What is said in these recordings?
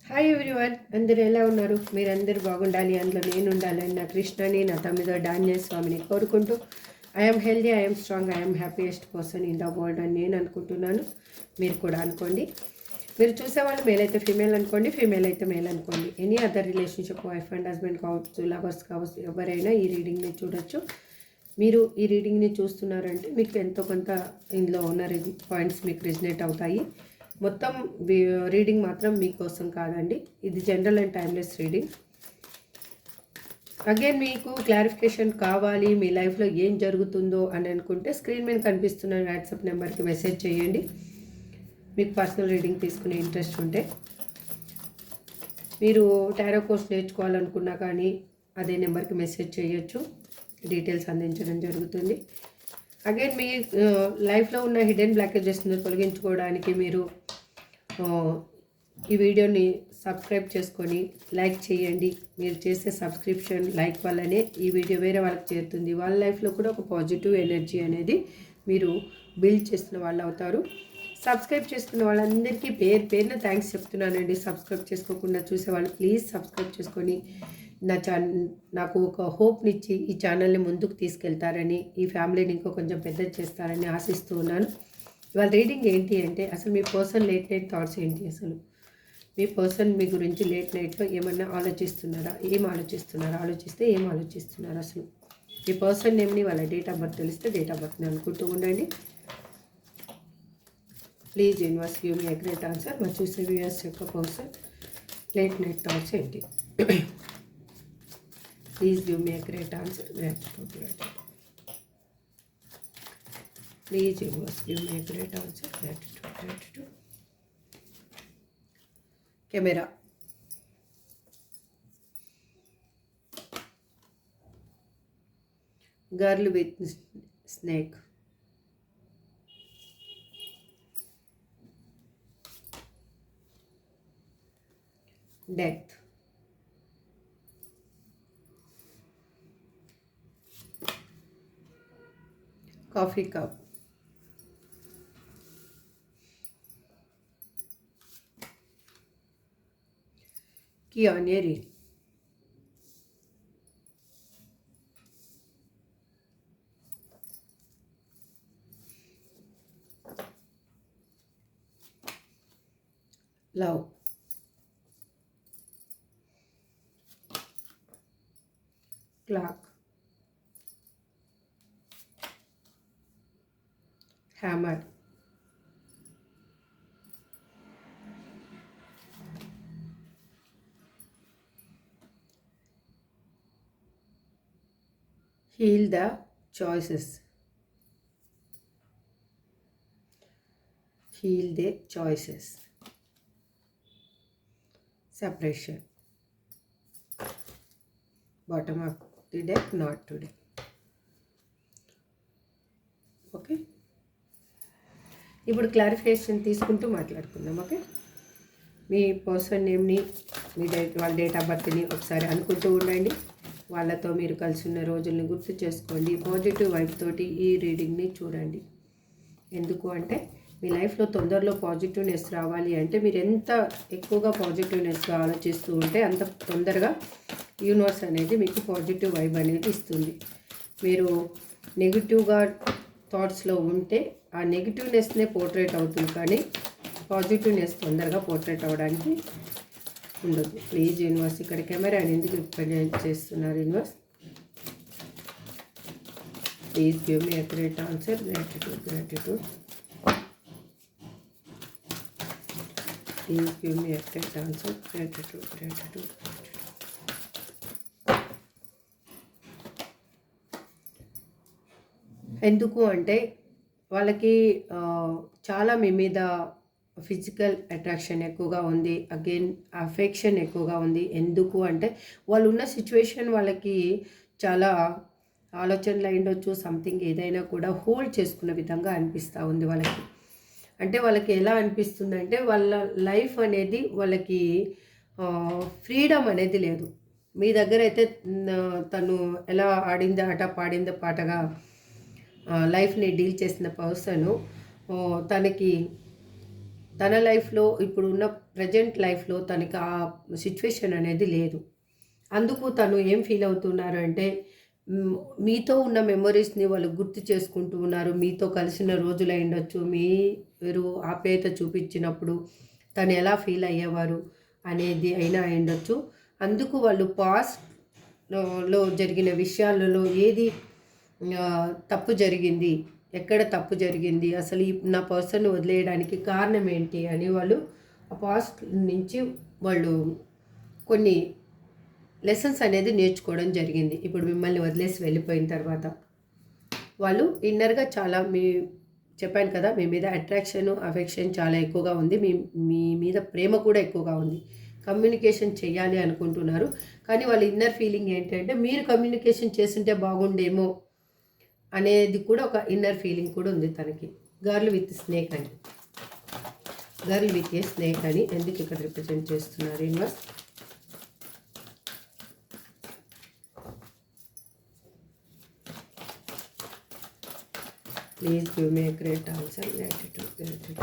Hi everyone, అందరు ఎలా ఉన్నారు? మీరందరూ బాగుండాలి, అందులో నేను ఉండాలని నా కృష్ణని, నా తమ్మిదో డాన్య స్వామిని కోరుకుంటూ I'm healthy, I'm strong, I'm happiest person in the world అని నేను అనుకుంటున్నాను. మీరు కూడా అనుకోండి. మీరు చూసేవాళ్ళు మేల్ అయితే ఫీమేల్ అనుకోండి, ఫీమేల్ అయితే మేల్ అనుకోండి. Any other relationship, wife and husband కావచ్చు, లవర్స్ కావచ్చు, ఎవరైనా ఈ రీడింగ్ని చూడొచ్చు. మీరు ఈ రీడింగ్ని చూస్తున్నారంటే మీకు ఎంతో కొంత ఇందులో ఉన్న పాయింట్స్ మీకు రిజనేట్ అవుతాయి. మొత్తం రీడింగ్ మాత్రం మీకోసం కాదండి, ఇది general and timeless reading. Again మీకు క్లారిఫికేషన్ కావాలి, మీ లైఫ్లో ఏం జరుగుతుందో అని అనుకుంటే స్క్రీన్ మీద కనిపిస్తున్న వాట్సాప్ నెంబర్కి మెసేజ్ చేయండి. మీకు పర్సనల్ రీడింగ్ తీసుకునే ఇంట్రెస్ట్ ఉంటే, మీరు టారో కోర్స్ నేర్చుకోవాలనుకున్నా కానీ అదే నెంబర్కి మెసేజ్ చేయొచ్చు, డీటెయిల్స్ అందించడం జరుగుతుంది. అగైన్ మీ లైఫ్లో ఉన్న హిడెన్ బ్లాకేజెస్ని తొలగించుకోవడానికి మీరు ఈ వీడియోని సబ్స్క్రైబ్ చేసుకొని లైక్ చేయండి. మీరు చేసే సబ్స్క్రిప్షన్ లైక్ వల్లనే ఈ వీడియో వేరే వాళ్ళకి చేరుతుంది. వాళ్ళ లైఫ్లో కూడా ఒక పాజిటివ్ ఎనర్జీ అనేది మీరు బిల్డ్ చేస్తున్న వాళ్ళు అవుతారు. సబ్స్క్రైబ్ చేసుకున్న వాళ్ళందరికీ పేరున థ్యాంక్స్ చెప్తున్నానండి. సబ్స్క్రైబ్ చేసుకోకుండా చూసేవాళ్ళు ప్లీజ్ సబ్స్క్రైబ్ చేసుకొని నాకు ఒక హోప్నిచ్చి ఈ ఛానల్ని ముందుకు తీసుకెళ్తారని, ఈ ఫ్యామిలీని ఇంకో కొంచెం పెద్దది చేస్తారని ఆశిస్తూ ఉన్నాను. ఇవాళ రీడింగ్ ఏంటి అంటే, అసలు మీ పర్సన్ లేట్ నైట్ థాట్స్ ఏంటి, అసలు మీ పర్సన్ మీ గురించి లేట్ నైట్లో ఏమన్నా ఆలోచిస్తున్నారా, ఆలోచిస్తే ఏం ఆలోచిస్తున్నారు, అసలు మీ పర్సన్ నేమ్ని వాళ్ళ డేట్ ఆఫ్ బర్త్ తెలిస్తే డేట్ ఆఫ్ బర్త్ని అనుకుంటూ ఉండండి. Please universe give me a great answer. మరి చూసే వ్యూయర్స్ యొక్క పర్సన్ లేట్ నైట్ థాట్స్ ఏంటి? Please give me a great answer. Gratitude. Please universe give me a great answer. Gratitude. Camera. Girl with snake. Death. Coffee cup. Chianeri. Love. Clock. Hammer. Heal the choices. Heal the choices. Separation. Bottom of the deck, not today. Okay, ఇప్పుడు clarification తీసుకుంటూ మాట్లాడుకుందాం. Okay, మీ person నేమ్ని, మీ వాళ్ళ date of బర్త్ని ఒకసారి అనుకుంటూ ఉండండి. వాళ్ళతో మీరు కలిసి ఉన్న రోజుల్ని గుర్తు చేసుకోండి. పాజిటివ్ వైబ్ తోటి ఈ రీడింగ్ని చూడండి. ఎందుకు అంటే, మీ లైఫ్లో తొందరలో పాజిటివ్నెస్ రావాలి అంటే మీరు ఎంత ఎక్కువగా పాజిటివ్నెస్గా ఆలోచిస్తూ ఉంటే అంత తొందరగా యూనివర్స్ అనేది మీకు పాజిటివ్ వైబ్ అనేది ఇస్తుంది. మీరు నెగిటివ్గా థాట్స్లో ఉంటే ఆ నెగిటివ్నెస్నే పోర్ట్రేట్ అవుతుంది, కానీ పాజిటివ్నెస్ తొందరగా పోర్ట్రేట్ అవ్వడానికి ఉండదు. ప్లీజ్ యూనివర్స్, ఇక్కడ కెమెరా ఎందుకు రిప్రజెంట్ చేస్తున్నారు universe? Please give me a great answer. Gratitude. Please give me a great answer. Gratitude. ఎందుకు అంటే వాళ్ళకి చాలా మీ మీద ఫిజికల్ అట్రాక్షన్ ఎక్కువగా ఉంది. అగైన్ అఫెక్షన్ ఎక్కువగా ఉంది. ఎందుకు అంటే వాళ్ళు ఉన్న సిచ్యువేషన్ వాళ్ళకి చాలా ఆలోచనలు అయిండొచ్చు, సంథింగ్ ఏదైనా కూడా హోల్డ్ చేసుకున్న విధంగా అనిపిస్తూ ఉంది వాళ్ళకి. అంటే వాళ్ళకి ఎలా అనిపిస్తుంది అంటే, వాళ్ళ లైఫ్ అనేది వాళ్ళకి ఫ్రీడమ్ అనేది లేదు. మీ దగ్గర అయితే తను ఎలా ఆడింది ఆట పాడింది పాటగా లైఫ్ని డీల్ చేసిన పర్సను తనకి తన లైఫ్లో ఇప్పుడున్న ప్రజెంట్ లైఫ్లో తనకి ఆ సిచ్యువేషన్ అనేది లేదు. అందుకు తను ఏం ఫీల్ అవుతున్నారు అంటే మీతో ఉన్న మెమొరీస్ని వాళ్ళు గుర్తు చేసుకుంటూ ఉన్నారు. మీతో కలిసిన రోజులు అయ్యుండొచ్చు. మీరు ఆప్యాయత చూపించినప్పుడు తను ఎలా ఫీల్ అయ్యేవారు అనేది అయినా అయ్యుండొచ్చు. అందుకు వాళ్ళు పాస్ట్‌లో జరిగిన విషయాలలో ఏది తప్పు జరిగింది, ఎక్కడ తప్పు జరిగింది, అసలు నా పర్సన్‌ని వదిలేయడానికి కారణం ఏంటి అని వాళ్ళు ఆ పాస్ట్ నుంచి వాళ్ళు కొన్ని లెసన్స్ అనేది నేర్చుకోవడం జరిగింది. ఇప్పుడు మిమ్మల్ని వదిలేసి వెళ్ళిపోయిన తర్వాత వాళ్ళు ఇన్నర్‌గా చాలా చెప్పాను కదా, మీ మీద అట్రాక్షన్, అఫెక్షన్ చాలా ఎక్కువగా ఉంది. మీ మీద ప్రేమ కూడా ఎక్కువగా ఉంది. కమ్యూనికేషన్ చేయాలి అనుకుంటున్నారు. కానీ వాళ్ళ ఇన్నర్ ఫీలింగ్ ఏంటంటే మీరు కమ్యూనికేషన్ చేసుంటే బాగుండేమో అనేది కూడా ఒక ఇన్నర్ ఫీలింగ్ కూడా ఉంది తనకి. గర్ల్ విత్ స్నేక్ అని, గర్ల్ విత్ ఏ స్నేక్ అని ఎందుకు ఇక్కడ రిప్రజెంట్ చేస్తున్నారు universe? Please give me a great answer. Gratitude.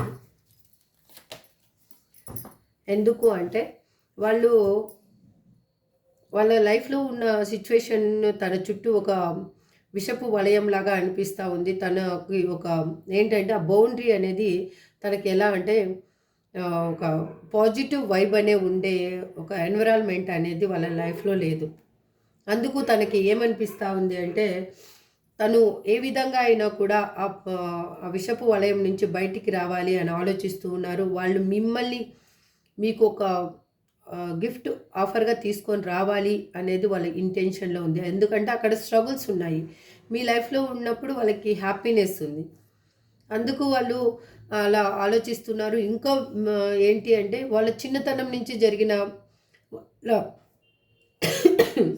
ఎందుకు అంటే వాళ్ళ లైఫ్లో ఉన్న సిచ్యువేషన్ తన చుట్టూ ఒక విషపు వలయంలాగా అనిపిస్తూ ఉంది. తనకి ఒక ఏంటంటే ఆ బౌండరీ అనేది తనకి ఎలా అంటే ఒక పాజిటివ్ వైబ్ అనే ఉండే ఒక ఎన్విరాన్మెంట్ అనేది వాళ్ళ లైఫ్లో లేదు. అందుకు తనకి ఏమనిపిస్తూ ఉంది అంటే తను ఏ విధంగా అయినా కూడా ఆ విషపు వలయం నుంచి బయటికి రావాలి అని ఆలోచిస్తూ ఉన్నారు. వాళ్ళు మీకు ఒక గిఫ్ట్ ఆఫర్గా తీసుకొని రావాలి అనేది వాళ్ళ ఇంటెన్షన్లో ఉంది. ఎందుకంటే అక్కడ స్ట్రగుల్స్ ఉన్నాయి. మీ లైఫ్లో ఉన్నప్పుడు వాళ్ళకి హ్యాపీనెస్ ఉంది. అందుకు వాళ్ళు అలా ఆలోచిస్తున్నారు. ఇంకా ఏంటి అంటే వాళ్ళ చిన్నతనం నుంచి జరిగిన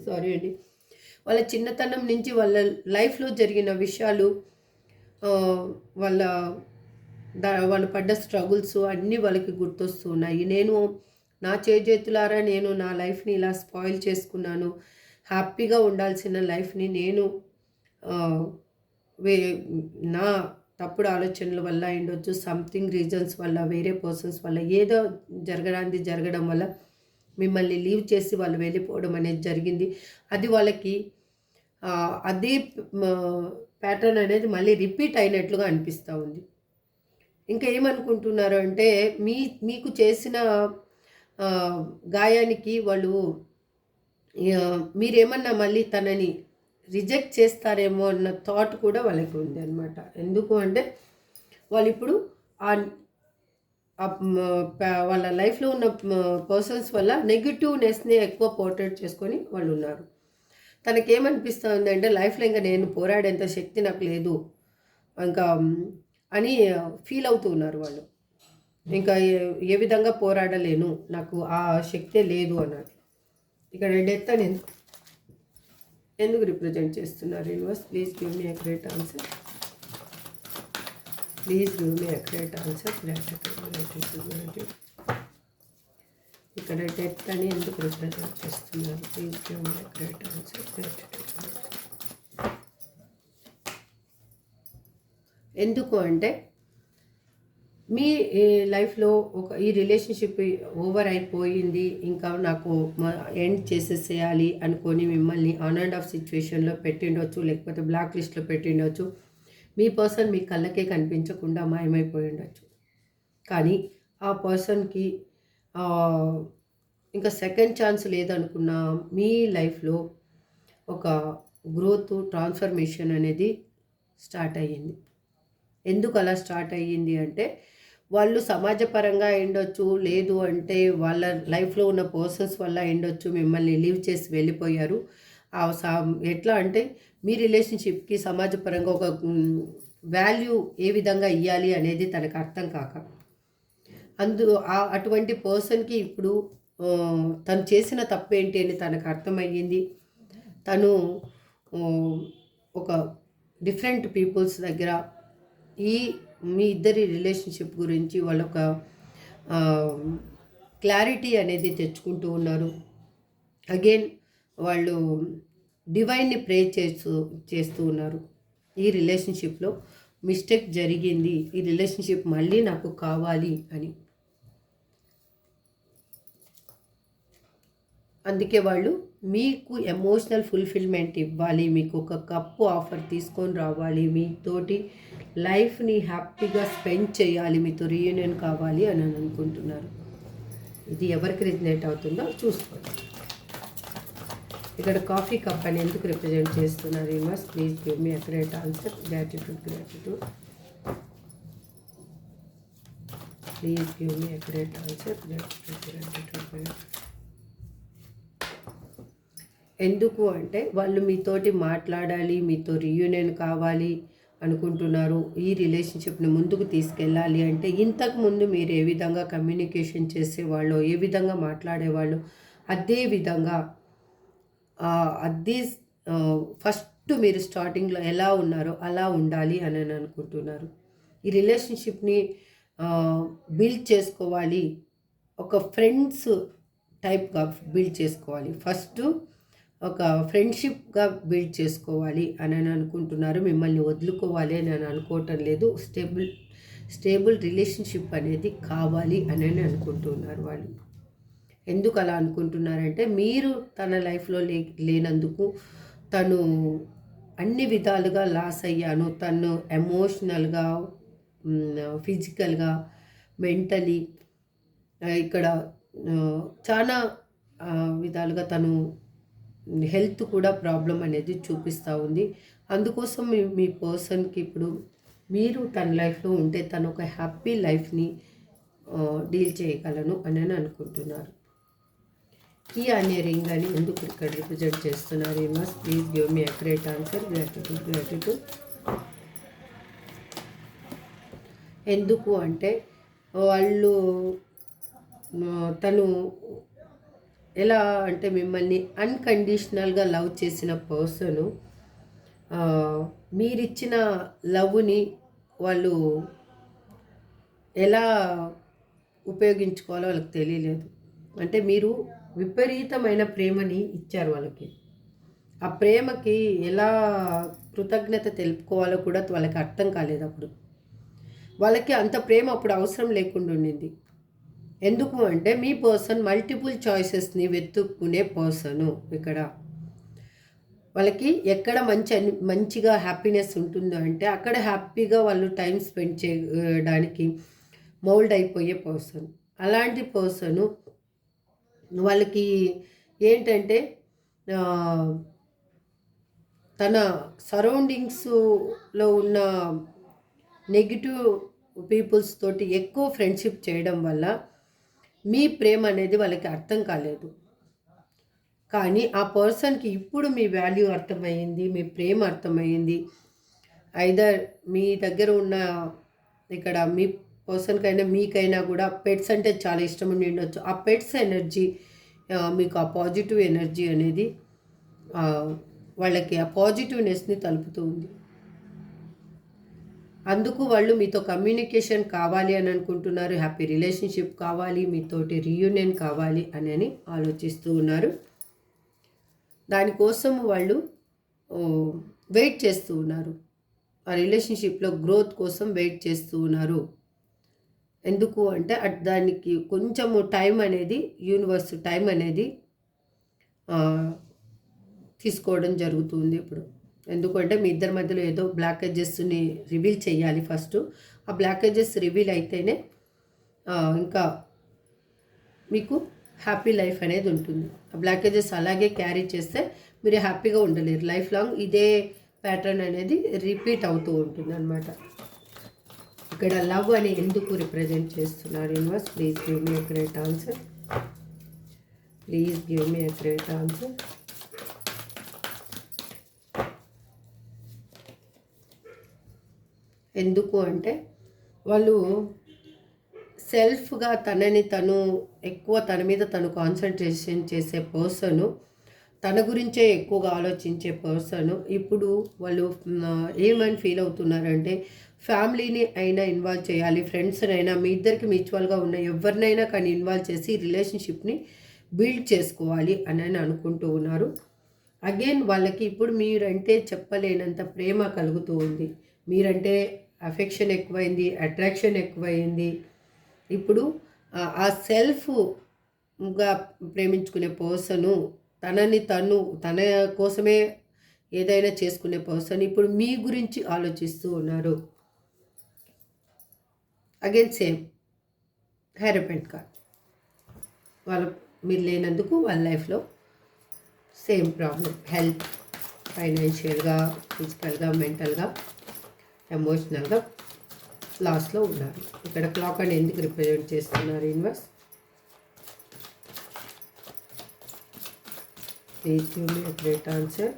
సారీ అండి, వాళ్ళ చిన్నతనం నుంచి వాళ్ళ లైఫ్లో జరిగిన విషయాలు, వాళ్ళు పడ్డ స్ట్రగుల్స్ అన్నీ వాళ్ళకి గుర్తొస్తున్నాయి. నా చేతులారా నేను నా లైఫ్ని ఇలా స్పాయిల్ చేసుకున్నాను. హ్యాపీగా ఉండాల్సిన లైఫ్ని నేను నా తప్పుడు ఆలోచనల వల్ల ఉండొచ్చు, సంథింగ్ రీజన్స్ వల్ల, వేరే పర్సన్స్ వల్ల, ఏదో జరగడం వల్ల మిమ్మల్ని లీవ్ చేసి వాళ్ళు వెళ్ళిపోవడం అనేది జరిగింది. అది వాళ్ళకి అదే ప్యాటర్న్ అనేది మళ్ళీ రిపీట్ అయినట్లుగా అనిపిస్తూ ఉంది. ఇంకా ఏమనుకుంటున్నారు అంటే మీకు చేసిన గాయానికి వాళ్ళు మీరేమన్నా మళ్ళీ తనని రిజెక్ట్ చేస్తారేమో అన్న థాట్ కూడా వాళ్ళకి ఉంది అనమాట. ఎందుకు అంటే వాళ్ళు ఇప్పుడు వాళ్ళ లైఫ్లో ఉన్న పర్సన్స్ వల్ల నెగిటివ్నెస్ని ఎక్కువ పోర్ట్రేట్ చేసుకొని వాళ్ళు ఉన్నారు. తనకేమనిపిస్తుంది అంటే లైఫ్లో ఇంకా నేను పోరాడేంత శక్తి నాకు లేదు ఇంకా అని ఫీల్ అవుతూ ఉన్నారు వాళ్ళు. ఇంకా ఏ విధంగా పోరాడలేను, నాకు ఆ శక్తే లేదు అన్నది. ఇక్కడ డెత్ అని ఎందుకు రిప్రజెంట్ చేస్తున్నారు universe? Please give me a great answer. Please give me a great answer. ఇక్కడ డెత్ అని ఎందుకు రిప్రజెంట్ చేస్తున్నారు? Please give me a great answer. ఎందుకు అంటే మీ లైఫ్లో ఈ రిలేషన్షిప్ ఓవర్ అయిపోయింది, ఇంకా నాకు ఎండ్ చేసేసేయాలి అనుకొని మిమ్మల్ని ఆన్ అండ్ ఆఫ్ సిచ్యువేషన్లో పెట్టిండొచ్చు, లేకపోతే బ్లాక్ లిస్ట్లో పెట్టిండొచ్చు. మీ పర్సన్ మీ కళ్ళకే కనిపించకుండా మాయమైపోయి ఉండొచ్చు. కానీ ఆ పర్సన్కి ఇంకా సెకండ్ ఛాన్స్ లేదనుకున్న మీ లైఫ్లో ఒక గ్రోత్, ట్రాన్స్ఫర్మేషన్ అనేది స్టార్ట్ అయ్యింది. ఎందుకు అలా స్టార్ట్ అయ్యింది అంటే వాళ్ళు సమాజపరంగా అయ్యుండొచ్చు, లేదు అంటే వాళ్ళ లైఫ్లో ఉన్న పర్సన్స్ వల్ల అయ్యుండొచ్చు మిమ్మల్ని లీవ్ చేసి వెళ్ళిపోయారు. ఎట్లా అంటే మీ రిలేషన్షిప్కి సమాజపరంగా ఒక వాల్యూ ఏ విధంగా ఇవ్వాలి అనేది తనకు అర్థం కాక అటువంటి పర్సన్కి ఇప్పుడు తను చేసిన తప్పేంటి అని తనకు అర్థమయ్యింది. తను ఒక డిఫరెంట్ పీపుల్స్ దగ్గర మీ ఇద్దరి రిలేషన్షిప్ గురించి వాళ్ళు ఒక క్లారిటీ అనేది తెచ్చుకుంటూ ఉన్నారు. అగైన్ వాళ్ళు డివైన్ని ప్రే చేస్తూ ఉన్నారు. ఈ రిలేషన్షిప్లో మిస్టేక్ జరిగింది, ఈ రిలేషన్షిప్ మళ్ళీ నాకు కావాలి అని. అందుకే వాళ్ళు మీకు ఎమోషనల్ ఫుల్ఫిల్మెంట్ ఇవ్వాలి, మీకు ఒక కప్పు ఆఫర్ తీసుకొని రావాలి, మీతోటి లైఫ్ని హ్యాపీగా స్పెండ్ చేయాలి, మీతో రీయూనియన్ కావాలి అని అనుకుంటున్నారు. ఇది ఎవరికి రిజనేట్ అవుతుందో చూసుకోండి. ఇక్కడ కాఫీ కప్ అని ఎందుకు రిప్రజెంట్ చేస్తున్నారు? Universe please give me accurate answer. Gratitude please give me accurate answer. Gratitude. ఎందుకు అంటే వాళ్ళు మీతోటి మాట్లాడాలి, మీతో రీయూనియన్ కావాలి అనుకుంటున్నారు. ఈ రిలేషన్షిప్ని ముందుకు తీసుకెళ్ళాలి అంటే ఇంతకుముందు మీరు ఏ విధంగా కమ్యూనికేషన్ చేసేవాళ్ళు, ఏ విధంగా మాట్లాడేవాళ్ళు, అదే విధంగా ఫస్ట్ మీరు స్టార్టింగ్లో ఎలా ఉన్నారో అలా ఉండాలి అని అనుకుంటున్నారు. ఈ రిలేషన్షిప్ని బిల్డ్ చేసుకోవాలి, ఒక ఫ్రెండ్స్ టైప్గా బిల్డ్ చేసుకోవాలి, ఫస్ట్ ఒక ఫ్రెండ్షిప్గా బిల్డ్ చేసుకోవాలి అని అనుకుంటున్నారు. మిమ్మల్ని వదులుకోవాలి అని అనుకోవటం లేదు. స్టేబుల్ రిలేషన్షిప్ అనేది కావాలి అని అనుకుంటున్నారు వాళ్ళు. ఎందుకు అలా అనుకుంటున్నారంటే మీరు తన లైఫ్లో లేనందుకు తను అన్ని విధాలుగా లాస్ అయ్యాను, తను ఎమోషనల్గా, ఫిజికల్గా, మెంటలీ, ఇక్కడ చాలా విధాలుగా తను హెల్త్ కూడా ప్రాబ్లం అనేది చూపిస్తూ ఉంది. అందుకోసం మీ పర్సన్కి ఇప్పుడు మీరు తన లైఫ్లో ఉంటే తను ఒక హ్యాపీ లైఫ్ని డీల్ చేయగలను అని అనుకుంటున్నారు. కీ అనే రింగ్ అని ఎందుకు ఇక్కడ రిప్రజెంట్ చేస్తున్నారు? Universe please give me accurate answer. Gratitude. ఎందుకు అంటే వాళ్ళు తను ఎలా అంటే మిమ్మల్ని అన్కండిషనల్గా లవ్ చేసిన పర్సను మీరిచ్చిన లవ్ని వాళ్ళు ఎలా ఉపయోగించుకోవాలో వాళ్ళకి తెలియలేదు. అంటే మీరు విపరీతమైన ప్రేమని ఇచ్చారు వాళ్ళకి. ఆ ప్రేమకి ఎలా కృతజ్ఞత తెలుపుకోవాలో కూడా వాళ్ళకి అర్థం కాలేదు. అప్పుడు వాళ్ళకి అంత ప్రేమ అప్పుడు అవసరం లేకుండా ఉండింది. ఎందుకు అంటే మీ పర్సన్ మల్టిపుల్ చాయిసెస్ని వెతుక్కునే పర్సను. ఇక్కడ వాళ్ళకి ఎక్కడ మంచిగా హ్యాపీనెస్ ఉంటుందో అంటే అక్కడ హ్యాపీగా వాళ్ళు టైం స్పెండ్ చేయడానికి మౌల్డ్ అయిపోయే పర్సన్. అలాంటి పర్సను వాళ్ళకి ఏంటంటే తన సరౌండింగ్స్లో ఉన్న నెగిటివ్ పీపుల్స్ తోటి ఎక్కువ ఫ్రెండ్షిప్ చేయడం వల్ల మీ ప్రేమ అనేది వాళ్ళకి అర్థం కాలేదు. కానీ ఆ పర్సన్కి ఇప్పుడు మీ వాల్యూ అర్థమైంది, మీ ప్రేమ అర్థమైంది. ఐదర్ మీ దగ్గర ఉన్న ఇక్కడ మీ పర్సన్కైనా మీకైనా కూడా పెట్స్ అంటే చాలా ఇష్టం ఉండి ఉండొచ్చు. ఆ పెట్స్ ఎనర్జీ మీకు ఆ పాజిటివ్ ఎనర్జీ అనేది వాళ్ళకి ఆ పాజిటివ్నెస్ని తలుపుతూ ఉంది. అందుకు వాళ్ళు మీతో కమ్యూనికేషన్ కావాలి అని అనుకుంటున్నారు, హ్యాపీ రిలేషన్షిప్ కావాలి, మీతోటి రీయూనియన్ కావాలి అని ఆలోచిస్తూ ఉన్నారు. దానికోసం వాళ్ళు వెయిట్ చేస్తూ ఉన్నారు. ఆ రిలేషన్షిప్లో గ్రోత్ కోసం వెయిట్ చేస్తూ ఉన్నారు. ఎందుకు అంటే దానికి కొంచెము టైం అనేది యూనివర్స్ టైం అనేది తీసుకోవడం జరుగుతుంది ఇప్పుడు. ఎందుకంటే మీ ఇద్దరి మధ్యలో ఏదో బ్లాకేజెస్ని రివీల్ చేయాలి ఫస్ట్. ఆ బ్లాకేజెస్ రివీల్ అయితేనే ఇంకా మీకు హ్యాపీ లైఫ్ అనేది ఉంటుంది. ఆ బ్లాకేజెస్ అలాగే క్యారీ చేస్తే మీరు హ్యాపీగా ఉండలేరు. లైఫ్ లాంగ్ ఇదే ప్యాటర్న్ అనేది రిపీట్ అవుతూ ఉంటుంది అన్నమాట. ఇక్కడ లవ్ అని ఎందుకు రిప్రజెంట్ చేస్తున్నారు? Universe please give me a great answer. Please give me a great answer. ఎందుకు అంటే వాళ్ళు సెల్ఫ్గా తనని తను ఎక్కువ తన మీద తను కాన్సన్ట్రేషన్ చేసే పర్సను, తన గురించే ఎక్కువగా ఆలోచించే పర్సను ఇప్పుడు వాళ్ళు ఏమని ఫీల్ అవుతున్నారంటే ఫ్యామిలీని అయినా ఇన్వాల్వ్ చేయాలి, ఫ్రెండ్స్నైనా, మీ ఇద్దరికి మ్యూచువల్గా ఉన్న ఎవరినైనా కానీ ఇన్వాల్వ్ చేసి రిలేషన్షిప్ని బిల్డ్ చేసుకోవాలి అని అనుకుంటూ ఉన్నారు. అగైన్ వాళ్ళకి ఇప్పుడు మీరంటే చెప్పలేనంత ప్రేమ కలుగుతూ ఉంది. మీరంటే అఫెక్షన్ ఎక్కువైంది, అట్రాక్షన్ ఎక్కువైంది. ఇప్పుడు ఆ సెల్ఫ్ ప్రేమించుకునే పర్సను, తన కోసమే ఏదైనా చేసుకునే పర్సన్ ఇప్పుడు మీ గురించి ఆలోచిస్తూ ఉన్నారు. Again same హెరపెంట్ card. మీరు లేనందుకు వాళ్ళ లైఫ్లో సేమ్ ప్రాబ్లం, హెల్త్, ఫైనాన్షియల్గా, ఫిజికల్గా, మెంటల్గా, ఎమోషనల్గా లాస్లో ఉన్నారు. ఇక్కడ క్లాక్ అని ఎందుకు రిప్రజెంట్ చేస్తున్నారు universe? Please give me a great answer.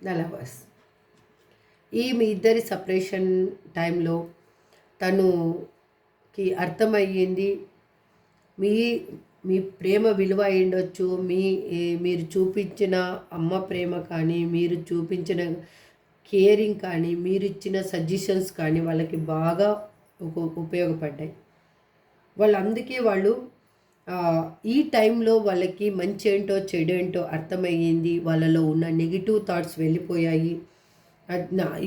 The lovers. మీ ఇద్దరి సపరేషన్ టైంలో తనుకి అర్థమయ్యింది మీ మీ ప్రేమ విలువ అయ్యుండొచ్చు, మీరు చూపించిన అమ్మ ప్రేమ కానీ, మీరు చూపించిన కేరింగ్ కానీ, మీరు ఇచ్చిన సజెషన్స్ కానీ వాళ్ళకి బాగా ఉపయోగపడ్డాయి. అందుకే వాళ్ళు ఈ టైంలో వాళ్ళకి మంచి ఏంటో చెడేంటో అర్థమయ్యింది. వాళ్ళలో ఉన్న నెగిటివ్ థాట్స్ వెళ్ళిపోయాయి.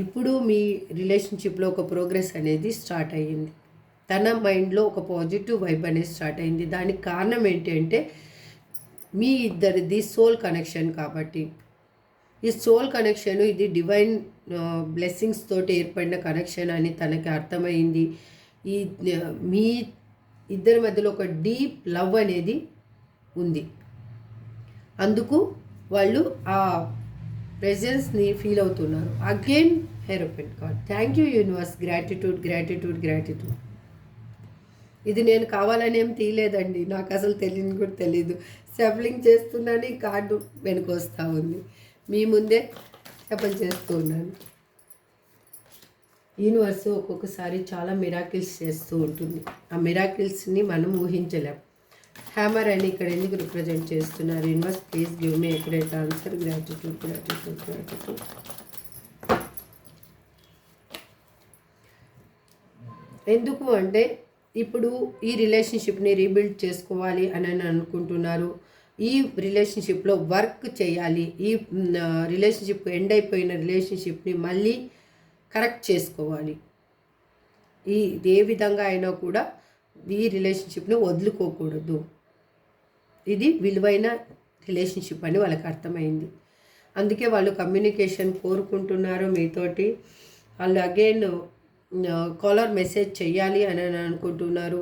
ఇప్పుడు మీ రిలేషన్షిప్లో ఒక ప్రోగ్రెస్ అనేది స్టార్ట్ అయ్యింది. తన మైండ్లో ఒక పాజిటివ్ వైబ్ అనేది స్టార్ట్ అయింది. దానికి కారణం ఏంటంటే మీ ఇద్దరిది సోల్ కనెక్షన్ కాబట్టి. ఈ సోల్ కనెక్షన్ ఇది డివైన్ బ్లెస్సింగ్స్ తోటి ఏర్పడిన కనెక్షన్ అని తనకి అర్థమైంది. మీ ఇద్దరి మధ్యలో ఒక డీప్ లవ్ అనేది ఉంది. అందుకు వాళ్ళు ఆ ప్రెజెన్స్ని ఫీల్ అవుతున్నారు. Again hierophant card. Thank you universe. Gratitude, gratitude, gratitude. ఇది నేను కావాలని ఏం తీయలేదండి, నాకు అసలు తెలియని కూడా తెలీదు. షఫలింగ్ చేస్తున్నాను, ఈ కార్డు వెనుకొస్తూ ఉంది. మీ ముందే షఫల్ చేస్తూ ఉన్నాను. యూనివర్స్ ఒక్కొక్కసారి చాలా మిరాకిల్స్ చేస్తూ ఉంటుంది. ఆ మిరాకిల్స్ని మనం ఊహించలేం. హ్యామర్ అని ఇక్కడ ఎందుకు రిప్రజెంట్ చేస్తున్నారు universe? Please give me accurate answer. Gratitude, gratitude, gratitude. ఎందుకు అంటే ఇప్పుడు ఈ రిలేషన్షిప్ని రీబిల్డ్ చేసుకోవాలి అని అనుకుంటున్నారు. ఈ రిలేషన్షిప్లో వర్క్ చేయాలి. ఈ రిలేషన్షిప్ ఎండ్ అయిపోయిన రిలేషన్షిప్ని మళ్ళీ కరెక్ట్ చేసుకోవాలి. ఏ విధంగా అయినా కూడా ఈ రిలేషన్షిప్ని వదులుకోకూడదు. ఇది విలువైన రిలేషన్షిప్ అని వాళ్ళకి అర్థమైంది. అందుకే వాళ్ళు కమ్యూనికేషన్ కోరుకుంటున్నారు మీతోటి. వాళ్ళు అగైన్ కాలర్ మెసేజ్ చెయ్యాలి అని అనుకుంటున్నారు.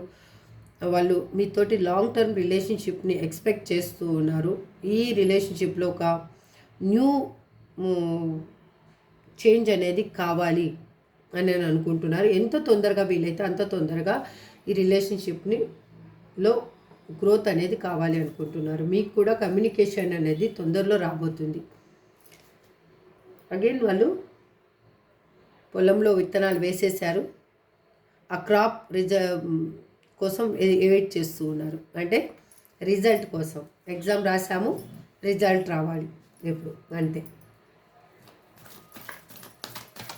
వాళ్ళు మీతోటి లాంగ్ టర్మ్ రిలేషన్షిప్ని ఎక్స్పెక్ట్ చేస్తూ ఉన్నారు. ఈ రిలేషన్షిప్లో ఒక న్యూ చేంజ్ అనేది కావాలి అని అనుకుంటున్నారు. ఎంత తొందరగా వీలైతే అంత తొందరగా ఈ రిలేషన్షిప్ని లో గ్రోత్ అనేది కావాలి అనుకుంటున్నారు. మీకు కూడా కమ్యూనికేషన్ అనేది తొందరలో రాబోతుంది. అగైన్ వాళ్ళు పొలంలో విత్తనాలు వేసేసారు. ఆ క్రాప్ కోసం వెయిట్ చేస్తూ ఉన్నారు. అంటే రిజల్ట్ కోసం. ఎగ్జామ్ రాసాము, రిజల్ట్ రావాలి ఎప్పుడు, అంతే.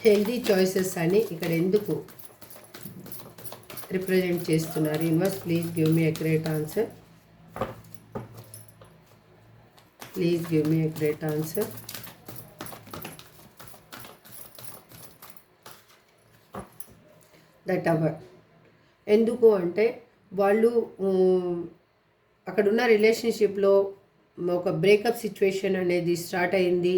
హెల్దీ చాయిసెస్ అని ఇక్కడ ఎందుకు రిప్రజెంట్ చేస్తున్నారు universe? Please give me accurate answer. Please give me accurate answer. That hour. ఎందుకు అంటే వాళ్ళు అక్కడున్న రిలేషన్షిప్లో ఒక బ్రేకప్ సిచ్యువేషన్ అనేది స్టార్ట్ అయింది.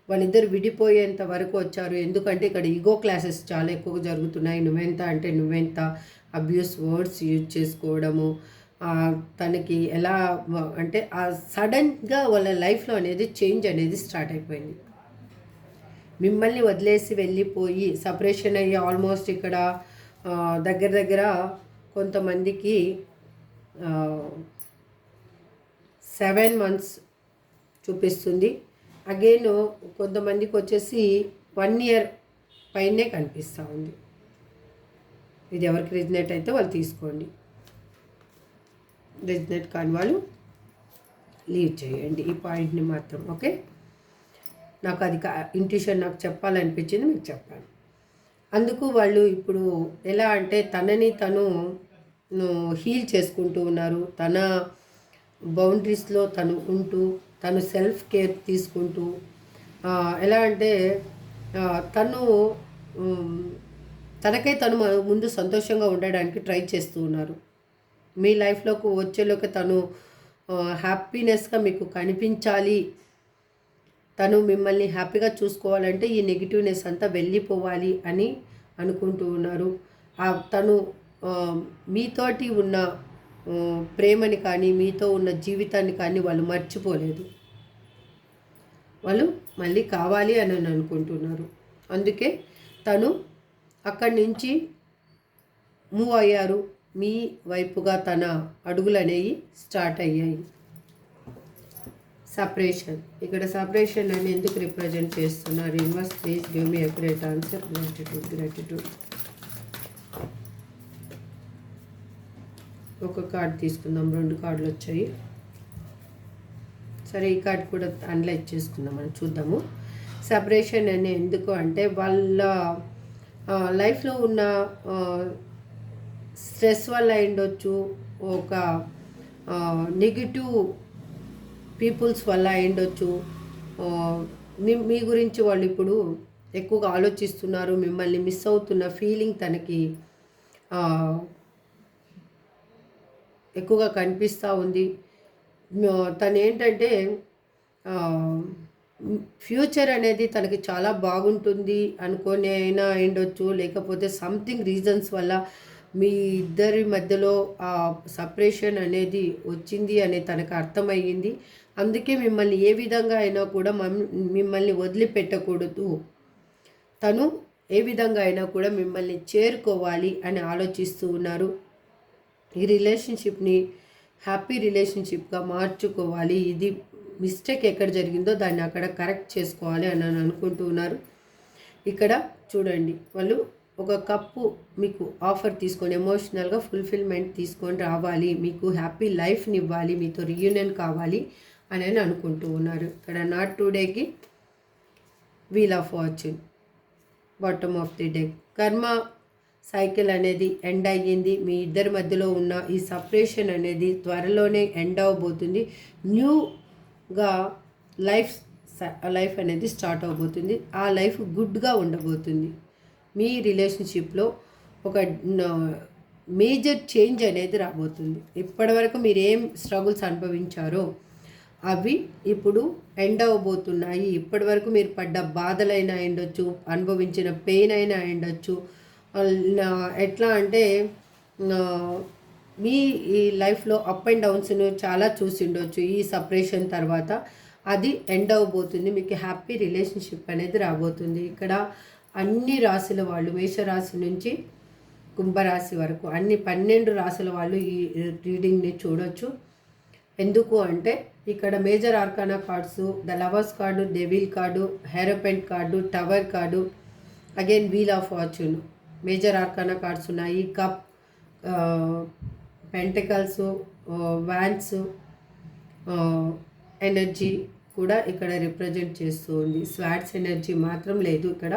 వాళ్ళిద్దరు విడిపోయేంత వరకు వచ్చారు. ఎందుకంటే ఇక్కడ ఈగో క్లాసెస్ చాలా ఎక్కువగా జరుగుతున్నాయి. నువ్వెంత అంటే నువ్వెంత, అబ్యూస్ వర్డ్స్ యూజ్ చేసుకోవడము, తనకి ఎలా అంటే సడన్గా వాళ్ళ లైఫ్లో అనేది చేంజ్ అనేది స్టార్ట్ అయిపోయింది. మిమ్మల్ని వదిలేసి వెళ్ళిపోయి సపరేషన్ అయ్యి ఆల్మోస్ట్ ఇక్కడ దగ్గర కొంతమందికి 7 months చూపిస్తుంది. అగైన్ కొంతమందికి వచ్చేసి 1 year పైనే కనిపిస్తూ ఉంది. ఇది ఎవరికి రిజనేట్ అయితే వాళ్ళు తీసుకోండి, రిజనేట్ కాని వాళ్ళు లీవ్ చేయండి ఈ పాయింట్ని మాత్రం. ఓకే, నాకు అది ఇంట్యూషన్ నాకు చెప్పాలనిపించింది, మీకు చెప్పాను. అందుకు వాళ్ళు ఇప్పుడు ఎలా అంటే తనని తను హీల్ చేసుకుంటూ ఉన్నారు. తన బౌండరీస్లో తను ఉంటూ, తను సెల్ఫ్ కేర్ తీసుకుంటూ, ఎలా అంటే తను తనకై తను ముందు సంతోషంగా ఉండడానికి ట్రై చేస్తూ ఉన్నారు. మీ లైఫ్లోకి వచ్చేలోకి తను హ్యాపీనెస్గా మీకు కనిపించాలి, తను మిమ్మల్ని హ్యాపీగా చూసుకోవాలంటే ఈ నెగిటివ్నెస్ అంతా వెళ్ళిపోవాలి అని అనుకుంటూ ఉన్నారు. తను మీతోటి ఉన్న ప్రేమని కానీ మీతో ఉన్న జీవితాన్ని కానీ వాళ్ళు మర్చిపోలేదు. వాళ్ళు మళ్ళీ కావాలి అని అనుకుంటున్నారు. అందుకే తను అక్కడి నుంచి మూవ్ అయ్యారు. మీ వైపుగా తన అడుగులు అనేవి స్టార్ట్ అయ్యాయి. సపరేషన్, ఇక్కడ సపరేషన్ అని ఎందుకు రిప్రజెంట్ చేస్తున్నారు? Universe please give me accurate answer. Gratitude. ఒక కార్డ్ తీసుకుందాం, 2 కార్డులు వచ్చాయి. సరే, ఈ కార్డ్ కూడా అనలైజ్ చేసుకుందాం, మనం చూద్దాము. సపరేషన్ అని ఎందుకు అంటే వాళ్ళ లైఫ్లో ఉన్న స్ట్రెస్ వల్ల అయిండొచ్చు, ఒక నెగిటివ్ పీపుల్స్ వల్ల అయిండొచ్చు. మీ గురించి వాళ్ళు ఇప్పుడు ఎక్కువగా ఆలోచిస్తున్నారు, మిమ్మల్ని మిస్ అవుతున్న ఫీలింగ్ తనకి ఎక్కువగా కనిపిస్తూ ఉంది. తను ఏంటంటే ఫ్యూచర్ అనేది తనకి చాలా బాగుంటుంది అనుకొని అయినా అయిండొచ్చు, లేకపోతే సంథింగ్ రీజన్స్ వల్ల మీ ఇద్దరి మధ్యలో ఆ సపరేషన్ అనేది వచ్చింది అని తనకు అర్థమయ్యింది. అందుకే మిమ్మల్ని ఏ విధంగా అయినా కూడా మిమ్మల్ని వదిలిపెట్టకూడదు, తను ఏ విధంగా అయినా కూడా మిమ్మల్ని చేరుకోవాలి అని ఆలోచిస్తూ ఉన్నారు. ఈ రిలేషన్షిప్ని హ్యాపీ రిలేషన్షిప్గా మార్చుకోవాలి, ఇది మిస్టేక్ ఎక్కడ జరిగిందో దాన్ని అక్కడ కరెక్ట్ చేసుకోవాలి అని అనుకుంటూ ఉన్నారు. ఇక్కడ చూడండి, వాళ్ళు ఒక కప్పు మీకు ఆఫర్ తీసుకొని ఎమోషనల్గా ఫుల్ఫిల్మెంట్ తీసుకొని రావాలి, మీకు హ్యాపీ లైఫ్ని ఇవ్వాలి, మీతో రీయూనియన్ కావాలి అని అనుకుంటూ ఉన్నారు. ఇక్కడ నాట్ టుడేకి wheel of fortune, bottom of the deck. కర్మ సైకిల్ అనేది ఎండ్ అయ్యింది. మీ ఇద్దరి మధ్యలో ఉన్న ఈ సపరేషన్ అనేది త్వరలోనే ఎండ్ అవ్వబోతుంది. న్యూగా లైఫ్ అనేది స్టార్ట్ అవబోతుంది. ఆ లైఫ్ గుడ్గా ఉండబోతుంది. మీ రిలేషన్షిప్లో ఒక మేజర్ చేంజ్ అనేది రాబోతుంది. ఇప్పటివరకు మీరు ఏం స్ట్రగుల్స్ అనుభవించారో అవి ఇప్పుడు ఎండ్ అవ్వబోతున్నాయి. ఇప్పటివరకు మీరు పడ్డ బాధలైనా అయిండొచ్చు, అనుభవించిన పెయిన్ అయినా అయిండొచ్చు. ఎట్లా అంటే మీ ఈ లైఫ్లో అప్ అండ్ డౌన్స్ను చాలా చూసిండొచ్చు. ఈ సపరేషన్ తర్వాత అది ఎండ్ అవ్వబోతుంది. మీకు హ్యాపీ రిలేషన్షిప్ అనేది రాబోతుంది. ఇక్కడ అన్ని రాశుల వాళ్ళు, మేషరాశి నుంచి కుంభరాశి వరకు అన్ని 12 రాశుల వాళ్ళు ఈ రీడింగ్ని చూడొచ్చు. ఎందుకు అంటే ఇక్కడ major arcana cards, the lovers card, devil card, hierophant card, tower card, again wheel of fortune. Major arcana cards ఉన్నాయి. కప్, పెంటికల్స్, వ్యాన్స్ ఎనర్జీ కూడా ఇక్కడ రిప్రజెంట్ చేస్తూ ఉంది. స్వాట్స్ ఎనర్జీ మాత్రం లేదు ఇక్కడ.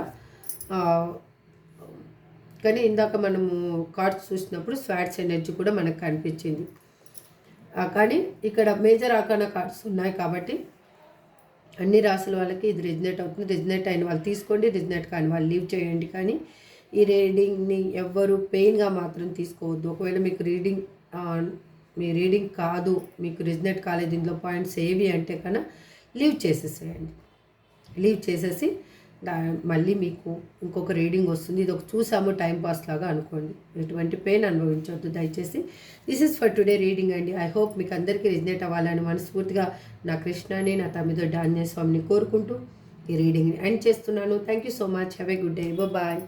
కానీ ఇందాక మనము కార్డ్స్ చూసినప్పుడు స్వాట్స్ ఎనర్జీ కూడా మనకు కనిపించింది. కానీ ఇక్కడ మేజర్ ఆర్కానా కార్డ్స్ ఉన్నాయి కాబట్టి అన్ని రాసుల వాళ్ళకి ఇది రిజనేట్ అవుతుంది. రిజనేట్ అయిన వాళ్ళు తీసుకోండి, రిజనేట్ కాని వాళ్ళు లీవ్ చేయండి. కానీ ఈ రీడింగ్ని ఎవ్వరు పెయిన్గా మాత్రం తీసుకోవద్దు. ఒకవేళ మీకు మీ రీడింగ్ కాదు, మీకు రిజనేట్ కాలేదు, దీంట్లో పాయింట్స్ ఏవి అంటే కన్నా లీవ్ చేసేసేయండి. లీవ్ చేసేసి మళ్ళీ మీకు ఇంకొక రీడింగ్ వస్తుంది. ఇది ఒక చూసాము టైంపాస్ లాగా అనుకోండి. ఎటువంటి పెయిన్ అనుభవించవద్దు దయచేసి. This is for today reading అండి. ఐ హోప్ మీకు అందరికీ రిజనేట్ అవ్వాలని మనస్ఫూర్తిగా నా కృష్ణని, నా తమ్మిదో డాన్య స్వామిని కోరుకుంటూ ఈ రీడింగ్ని ఎండ్ చేస్తున్నాను. Thank you so much. Have a good day. Bye.